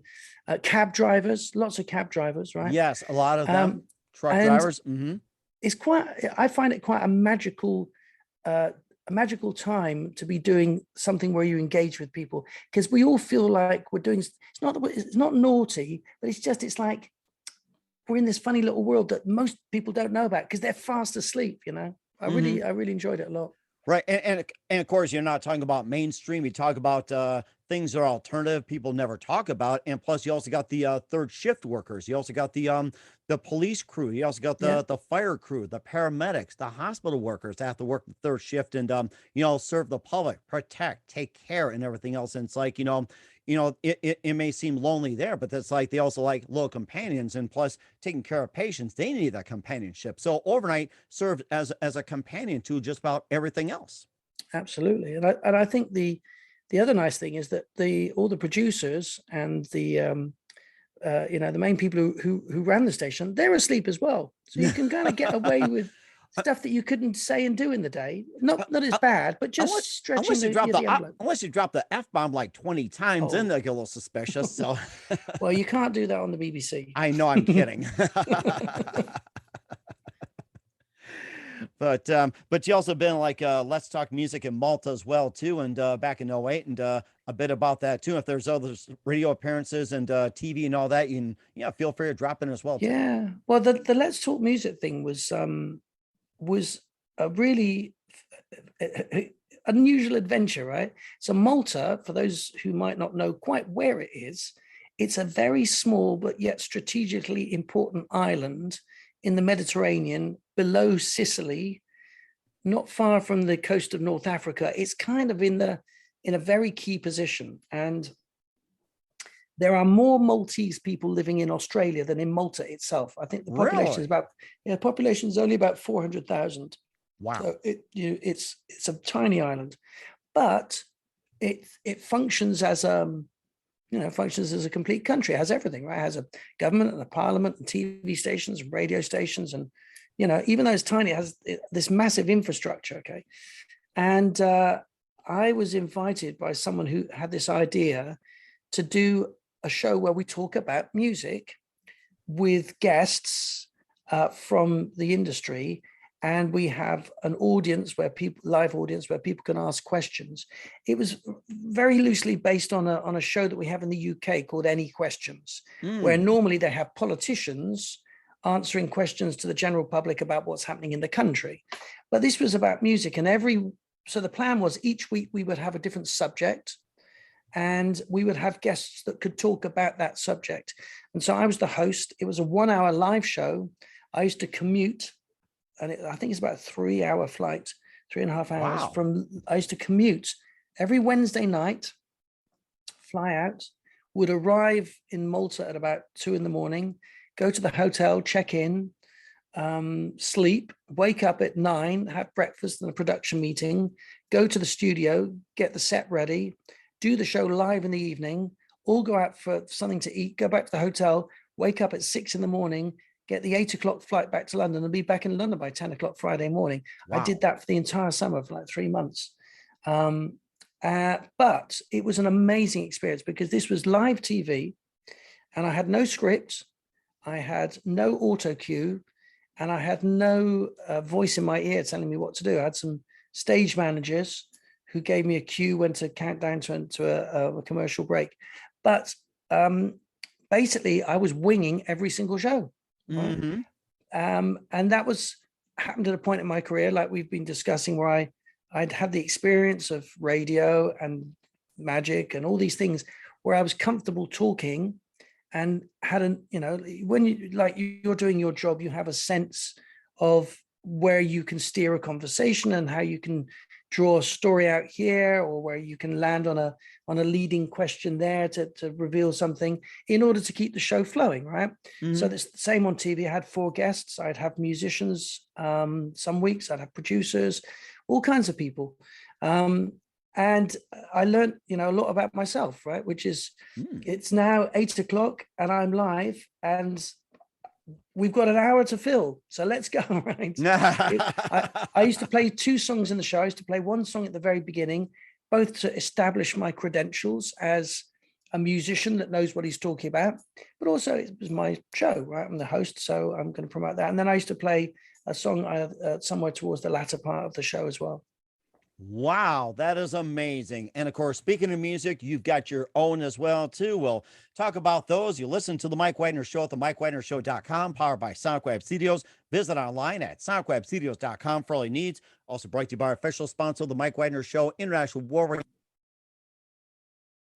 cab drivers, lots of cab drivers, right? Yes, a lot of them. Truck drivers. It's I find it quite a magical time to be doing something where you engage with people, because we all feel like we're doing, it's not naughty, but it's like we're in this funny little world that most people don't know about because they're fast asleep. I really enjoyed it a lot. Right. And of course, you're not talking about mainstream. You talk about things that are alternative, people never talk about. And plus, you also got the third shift workers. You also got the police crew. You also got the fire crew, the paramedics, the hospital workers that have to work the third shift and, serve the public, protect, take care, and everything else. And it's like, it may seem lonely there, but that's like, they also like little companions, and plus taking care of patients, they need that companionship. So overnight served as a companion to just about everything else. Absolutely. And I think the other nice thing is that all the producers and the main people who ran the station, they're asleep as well. So you can kind of get away with stuff that you couldn't say and do in the day. Not as bad, but just stretching unless you drop the envelope. Unless you drop the F-bomb like 20 times, then they get a little suspicious. So well, you can't do that on the BBC. I know, I'm kidding. But you also been like Let's Talk Music in Malta as well too, and back in 08, and a bit about that too. If there's other radio appearances and TV and all that, you can feel free to drop in as well too. Yeah, well, the Let's Talk Music thing was a really unusual adventure, right? So Malta, for those who might not know quite where it is, it's a very small but yet strategically important island in the Mediterranean, below Sicily, not far from the coast of North Africa. It's kind of in a very key position. And there are more Maltese people living in Australia than in Malta itself. I think the population is only about 400,000. Wow. So it's a tiny island, but it functions as functions as a complete country. It has everything, right? It has a government and a parliament and TV stations, and radio stations, and even though it's tiny, it has this massive infrastructure. Okay, and I was invited by someone who had this idea to do a show where we talk about music with guests from the industry, and we have an audience live audience where people can ask questions. It was very loosely based on a show that we have in the UK called Any Questions, where normally they have politicians answering questions to the general public about what's happening in the country. But this was about music, and so the plan was each week we would have a different subject, and we would have guests that could talk about that subject. And so I was the host. It was a 1-hour live show. I used to commute, and I think it's about a 3-hour flight 3.5 hours Wow. I used to commute every Wednesday night, fly out, would arrive in Malta at about 2 a.m, go to the hotel, check in, sleep, wake up at 9, have breakfast and a production meeting, go to the studio, get the set ready, do the show live in the evening, all go out for something to eat, go back to the hotel, wake up at 6 a.m, get the 8 o'clock flight back to London and be back in London by 10 o'clock Friday morning. Wow. I did that for the entire summer for like 3 months. But it was an amazing experience because this was live TV and I had no script, I had no auto cue, and I had no voice in my ear telling me what to do. I had some stage managers who gave me a cue when to count down to a commercial break. But basically, I was winging every single show. Right? Mm-hmm. And that happened at a point in my career, like we've been discussing, where I'd had the experience of radio and magic and all these things where I was comfortable talking and had when you're doing your job, you have a sense of where you can steer a conversation and how you can draw a story out here, or where you can land on a leading question there to reveal something in order to keep the show flowing, right? Mm-hmm. So it's the same on TV. I had 4 guests. I'd have musicians, some weeks I'd have producers, all kinds of people. And I learned, a lot about myself, right? Which is, it's now 8 o'clock and I'm live and we've got an hour to fill. So let's go, right? I used to play 2 songs in the show. I used to play 1 song at the very beginning, both to establish my credentials as a musician that knows what he's talking about, but also it was my show, right? I'm the host, so I'm going to promote that. And then I used to play a song somewhere towards the latter part of the show as well. Wow, that is amazing. And of course, speaking of music, you've got your own as well, too. We'll talk about those. You listen to the Mike Wagner Show at the MikeWagnerShow.com, powered by SonicWeb Studios. Visit online at SonicWebStudios.com for all your needs. Also brought to you by our official sponsor, the Mike Wagner Show, International War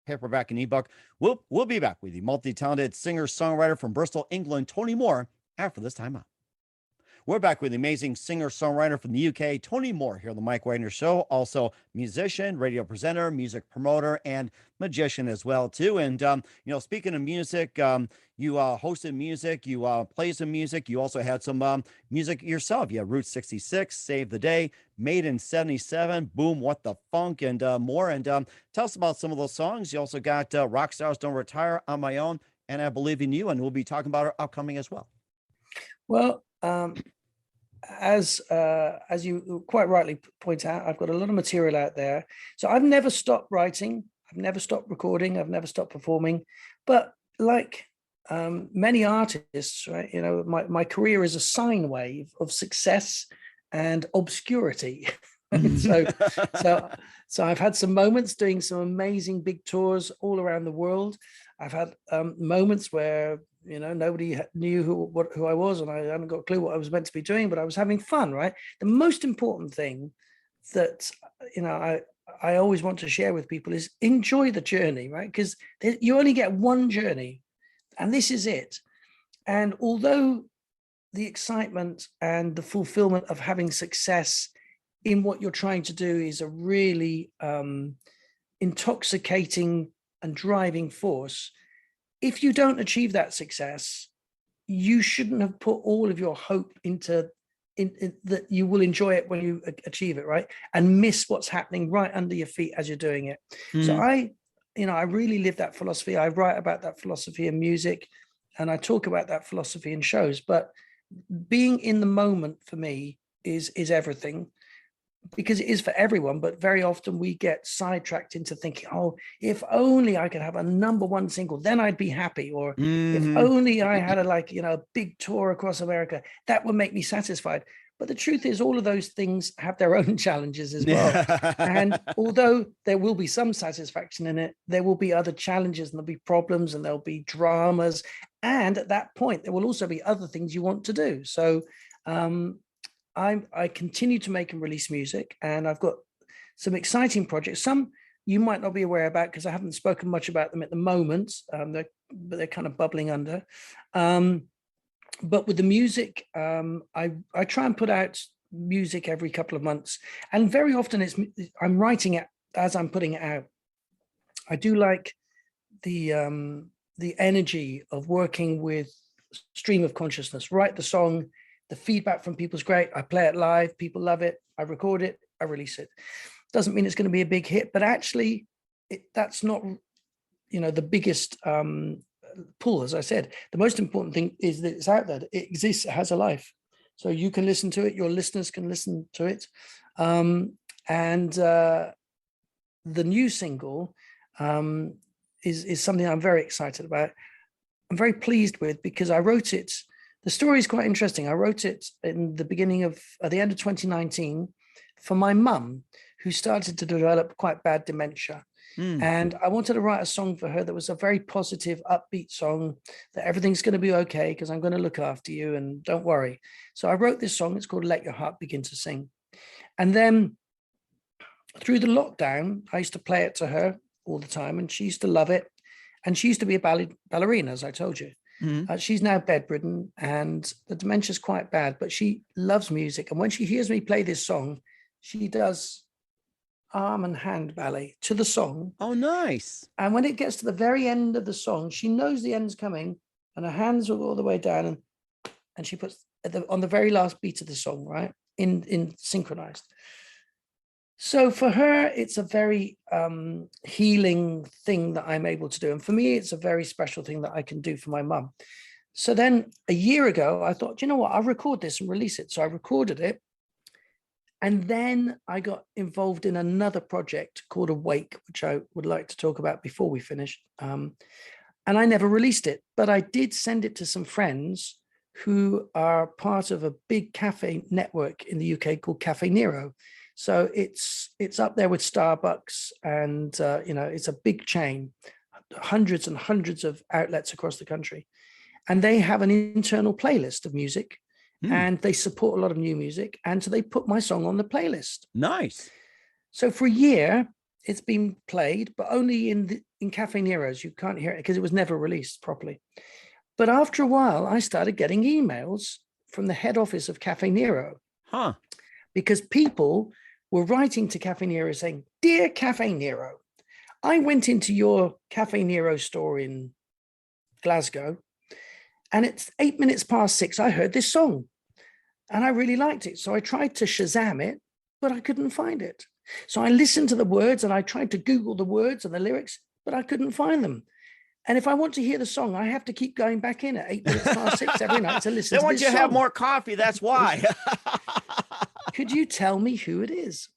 paperback and ebook. We'll be back with the multi-talented singer-songwriter from Bristol, England, Tony Moore, after this time out. We're back with the amazing singer-songwriter from the UK, Tony Moore, here on the Mike Wagner Show. Also musician, radio presenter, music promoter, and magician as well, too. And, speaking of music, you hosted music, you played some music. You also had some music yourself. You had Route 66, Save the Day, Maiden 77, Boom, What the Funk, and more. And tell us about some of those songs. You also got Rock Stars Don't Retire, On My Own, and I Believe in You. And we'll be talking about our upcoming as well. Well, as you quite rightly point out, I've got a lot of material out there. So I've never stopped writing. I've never stopped recording. I've never stopped performing. But like many artists, right, my career is a sine wave of success and obscurity. so I've had some moments doing some amazing big tours all around the world. I've had moments where nobody knew who I was, and I hadn't got a clue what I was meant to be doing, but I was having fun, right? The most important thing that I always want to share with people is enjoy the journey, right? Because you only get one journey, and this is it. And although the excitement and the fulfillment of having success in what you're trying to do is a really intoxicating and driving force, if you don't achieve that success, you shouldn't have put all of your hope into that you will enjoy it when you achieve it, right? And miss what's happening right under your feet as you're doing it. So I really live that philosophy. I write about that philosophy in music, and I talk about that philosophy in shows. But being in the moment for me is everything, because it is for everyone. But very often we get sidetracked into thinking, oh, if only I could have a #1 single, then I'd be happy. Or if only I had a big tour across America, that would make me satisfied. But the truth is, all of those things have their own challenges as well. And although there will be some satisfaction in it, there will be other challenges, and there'll be problems, and there'll be dramas. And at that point, there will also be other things you want to do. So I continue to make and release music, and I've got some exciting projects. Some you might not be aware about because I haven't spoken much about them at the moment. But they're kind of bubbling under. But with the music, I try and put out music every couple of months, and very often I'm writing it as I'm putting it out. I do like the energy of working with stream of consciousness. Write the song, the feedback from people's great. I play it live, people love it. I record it, I release it. Doesn't mean it's going to be a big hit, but actually, that's not, the biggest pull. As I said, the most important thing is that it's out there. It exists. It has a life. So you can listen to it. Your listeners can listen to it. And the new single is something I'm very excited about. I'm very pleased with, because I wrote it. The story is quite interesting. I wrote it in the at the end of 2019 for my mum, who started to develop quite bad dementia. And I wanted to write a song for her that was a very positive, upbeat song, that everything's going to be okay because I'm going to look after you and don't worry. So I wrote this song. It's called Let Your Heart Begin to Sing. And then through the lockdown, I used to play it to her all the time, and she used to love it. And she used to be a ballerina, as I told you. She's now bedridden, and the dementia is quite bad, but she loves music. And when she hears me play this song, she does arm and hand ballet to the song. Oh, nice. And when it gets to the very end of the song, she knows the end's coming, and her hands will go all the way down, and she puts on the very last beat of the song, right, in synchronized. So for her, it's a very healing thing that I'm able to do. And for me, it's a very special thing that I can do for my mum. So then a year ago, I thought, you know what, I'll record this and release it. So I recorded it. And then I got involved in another project called Awake, which I would like to talk about before we finish. And I never released it, but I did send it to some friends who are part of a big cafe network in the UK called Cafe Nero. So it's up there with Starbucks, and it's a big chain, hundreds and hundreds of outlets across the country. And they have an internal playlist of music. And they support a lot of new music. And so they put my song on the playlist. Nice. So for a year, it's been played, but only in Cafe Nero's. You can't hear it because it was never released properly. But after a while, I started getting emails from the head office of Cafe Nero. Because people were writing to Cafe Nero saying, "Dear Cafe Nero, I went into your Cafe Nero store in Glasgow, and it's 8 minutes past 6. I heard this song. And I really liked it. So I tried to Shazam it, but I couldn't find it. So I listened to the words, and I tried to Google the words and the lyrics, but I couldn't find them. And if I want to hear the song, I have to keep going back in at 8 minutes past 6 every night to listen to this song. They want you to have more coffee. That's why. Could you tell me who it is?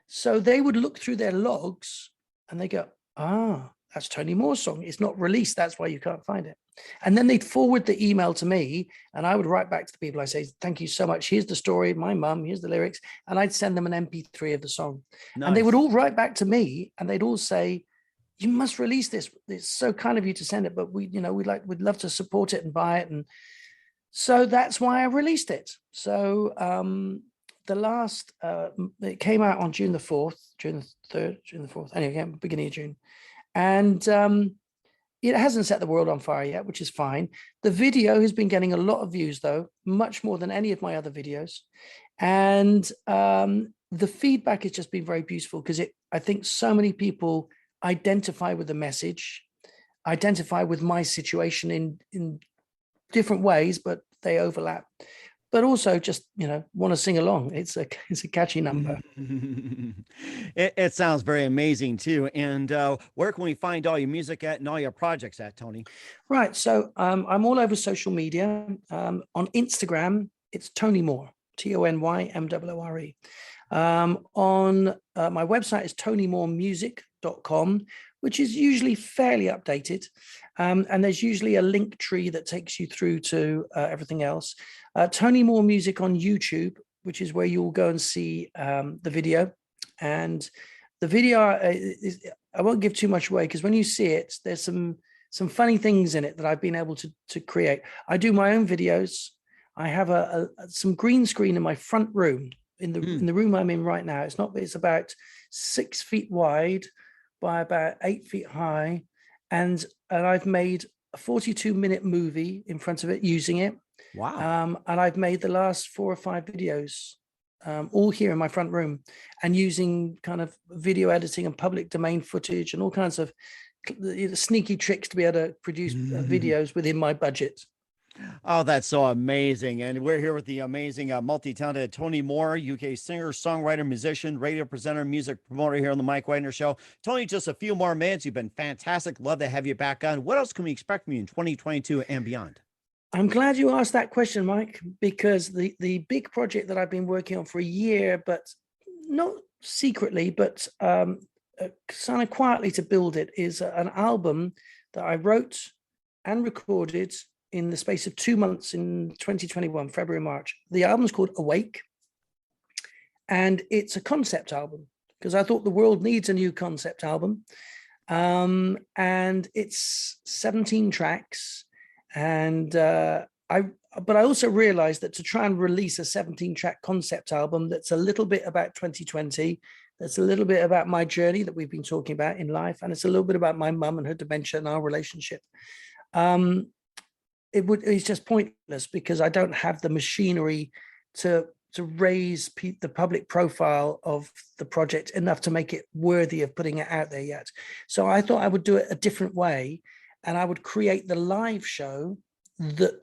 So they would look through their logs and they go, that's Tony Moore's song. It's not released. That's why you can't find it. And then they'd forward the email to me, and I would write back to the people. I say, thank you so much. Here's the story. My mum, here's the lyrics. And I'd send them an MP3 of the song. Nice. And they would all write back to me, and they'd all say, you must release this. It's so kind of you to send it, but we'd love to support it and buy it. And so that's why I released it. So it came out on June the 4th, June the 3rd, June the 4th, anyway, beginning of June. And it hasn't set the world on fire yet, which is fine. The video has been getting a lot of views, though, much more than any of my other videos. And the feedback has just been very beautiful, because I think so many people identify with the message, identify with my situation in different ways, but they overlap. But also just, want to sing along. It's a catchy number. It sounds very amazing too. And where can we find all your music at and all your projects at, Tony? Right. So I'm all over social media. On Instagram, it's Tony Moore, TonyMoore. On my website is TonyMooreMusic.com, which is usually fairly updated. And there's usually a link tree that takes you through to everything else. Tony Moore Music on YouTube, which is where you'll go and see the video. And the video, I won't give too much away, because when you see it, there's some funny things in it that I've been able to create. I do my own videos. I have some green screen in my front room, in the room I'm in right now. It's about 6 feet wide by about 8 feet high. And I've made a 42-minute movie in front of it using it. Wow. And I've made the last 4 or 5 videos all here in my front room, and using kind of video editing and public domain footage and all kinds of sneaky tricks to be able to produce videos within my budget. Oh, that's so amazing. And we're here with the amazing, multi-talented Tony Moore, UK singer, songwriter, musician, radio presenter, music promoter here on the Mike Wagner Show. Tony, just a few more minutes. You've been fantastic. Love to have you back on. What else can we expect from you in 2022 and beyond? I'm glad you asked that question, Mike, because the big project that I've been working on for a year, but not secretly, but kind of quietly to build it, is an album that I wrote and recorded in the space of 2 months in 2021, February, March. The album's called Awake, and it's a concept album because I thought the world needs a new concept album. And it's 17 tracks. And I also realized that to try and release a 17-track concept album that's a little bit about 2020, that's a little bit about my journey that we've been talking about in life, and it's a little bit about my mum and her dementia and our relationship. It's just pointless because I don't have the machinery to raise the public profile of the project enough to make it worthy of putting it out there yet. So I thought I would do it a different way, and I would create the live show that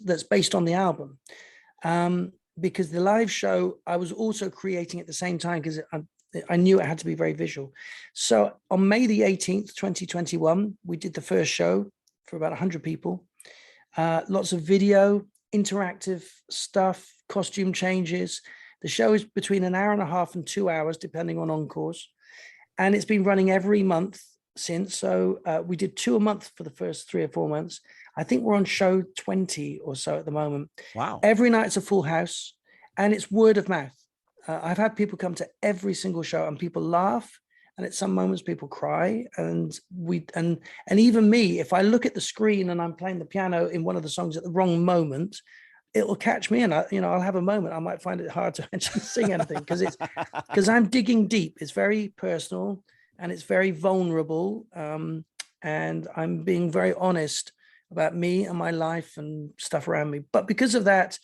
that's based on the album. Because the live show I was also creating at the same time because I knew it had to be very visual. So on May the 18th, 2021, we did the first show for about 100 people. Lots of video, interactive stuff, costume changes. The show is between an hour and a half and 2 hours, depending on encores. And it's been running every month since. So we did 2 a month for the first 3 or 4 months. I think we're on show 20 or so at the moment. Wow. Every night it's a full house, and it's word of mouth. I've had people come to every single show, and people laugh. And at some moments people cry, and even me, if I look at the screen and I'm playing the piano in one of the songs at the wrong moment, it'll catch me, and I'll have a moment. I might find it hard to actually sing anything because I'm digging deep. It's very personal and it's very vulnerable, and I'm being very honest about me and my life and stuff around me. But because of that,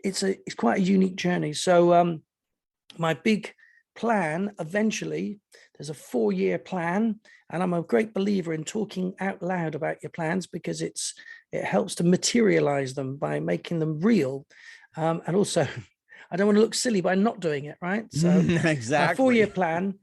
it's quite a unique journey. So my big plan eventually, there's a 4-year plan, and I'm a great believer in talking out loud about your plans because it helps to materialize them by making them real. And also, I don't want to look silly by not doing it, right? So exactly. My 4-year plan,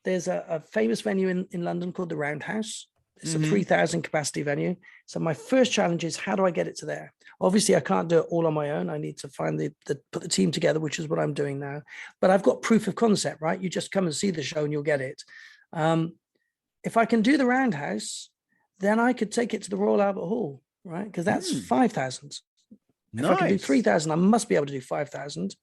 there's a famous venue in London called the Roundhouse. It's a 3,000 capacity venue. So my first challenge is, how do I get it to there? Obviously, I can't do it all on my own. I need to find put the team together, which is what I'm doing now. But I've got proof of concept, right? You just come and see the show and you'll get it. If I can do the Roundhouse, then I could take it to the Royal Albert Hall, right? Because that's 5,000. If I can do 3,000, I must be able to do 5,000.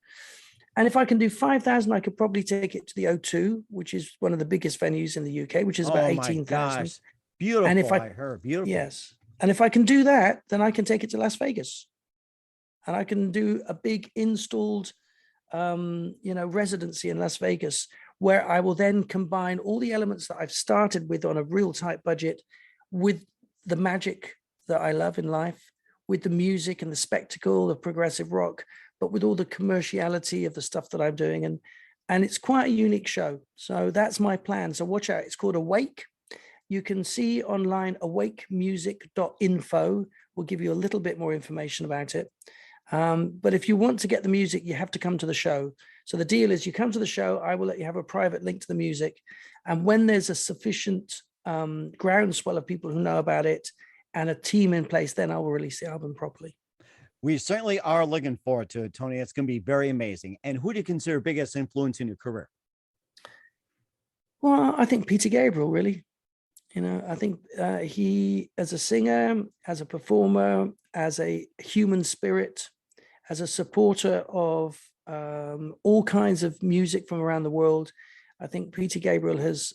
And if I can do 5,000, I could probably take it to the O2, which is one of the biggest venues in the UK, which is about 18,000. Beautiful. And if I heard beautiful. Yes. And if I can do that, then I can take it to Las Vegas, and I can do a big installed, residency in Las Vegas, where I will then combine all the elements that I've started with on a real tight budget with the magic that I love in life, with the music and the spectacle of progressive rock, but with all the commerciality of the stuff that I'm doing. And it's quite a unique show. So that's my plan. So watch out. It's called Awake. You can see online, awakemusic.info will give you a little bit more information about it. But if you want to get the music, you have to come to the show. So the deal is, you come to the show, I will let you have a private link to the music. And when there's a sufficient groundswell of people who know about it and a team in place, then I will release the album properly. We certainly are looking forward to it, Tony. It's going to be very amazing. And who do you consider biggest influence in your career? Well, I think Peter Gabriel, really. I think he, as a singer, as a performer, as a human spirit, as a supporter of all kinds of music from around the world, I think Peter Gabriel has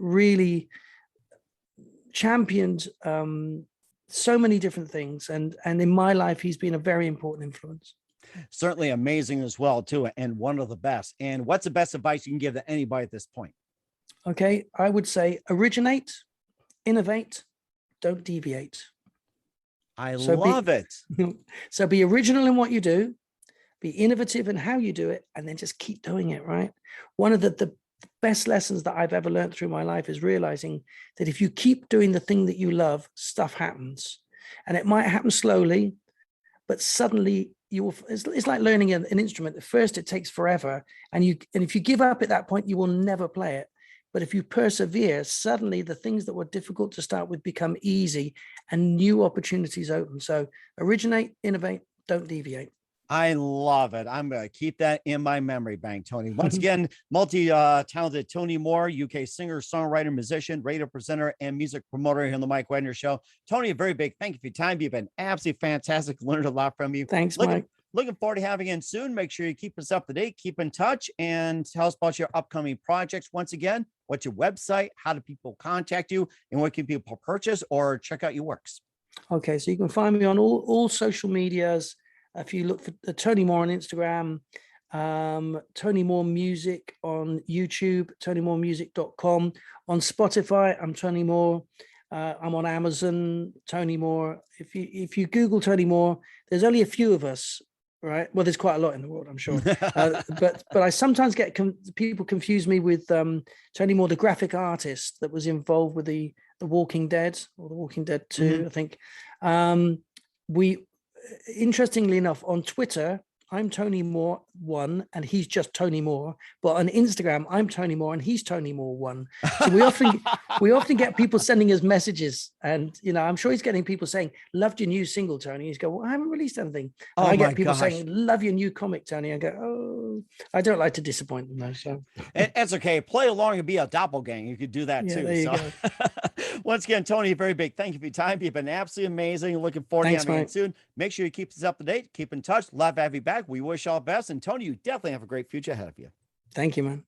really championed so many different things. And in my life, he's been a very important influence. Certainly amazing as well, too, and one of the best. And what's the best advice you can give to anybody at this point? Okay, I would say originate, innovate, don't deviate. I love it. So be original in what you do, be innovative in how you do it, and then just keep doing it, right? One of the best lessons that I've ever learned through my life is realizing that if you keep doing the thing that you love, stuff happens. And it might happen slowly, but suddenly you will, it's like learning an instrument. At first it takes forever. And if you give up at that point, you will never play it. But if you persevere, suddenly the things that were difficult to start with become easy and new opportunities open. So originate, innovate, don't deviate. I love it. I'm going to keep that in my memory bank, Tony. Once again, multi-talented Tony Moore, UK singer, songwriter, musician, radio presenter, and music promoter here on the Mike Wagner Show. Tony, a very big thank you for your time. You've been absolutely fantastic. Learned a lot from you. Thanks, Mike. Looking forward to having you in soon. Make sure you keep us up to date, keep in touch, and tell us about your upcoming projects. Once again, what's your website? How do people contact you? And what can people purchase or check out your works? Okay, so you can find me on all social medias. If you look for Tony Moore on Instagram, Tony Moore Music on YouTube, TonyMooreMusic.com. On Spotify, I'm Tony Moore. I'm on Amazon, Tony Moore. If you Google Tony Moore, there's only a few of us, right? Well, there's quite a lot in the world, I'm sure. But I sometimes get people confuse me with Tony Moore, the graphic artist that was involved with the Walking Dead, or the Walking Dead 2, I think. Interestingly enough, on Twitter, I'm Tony Moore 1 and he's just Tony Moore. But on Instagram, I'm Tony Moore and he's Tony Moore 1. So we often get people sending us messages, and I'm sure he's getting people saying, "Loved your new single, Tony." He's go, "Well, I haven't released anything." And I get people saying, "Love your new comic, Tony." I go, "Oh, I don't like to disappoint them though." So it's okay. Play along and be a doppelganger. You could do that too. There you go. Once again, Tony, very big thank you for your time. You've been absolutely amazing. Looking forward to having you soon. Make sure you keep us up to date. Keep in touch. Love to have you back. We wish all the best. And Tony, you definitely have a great future ahead of you. Thank you, man.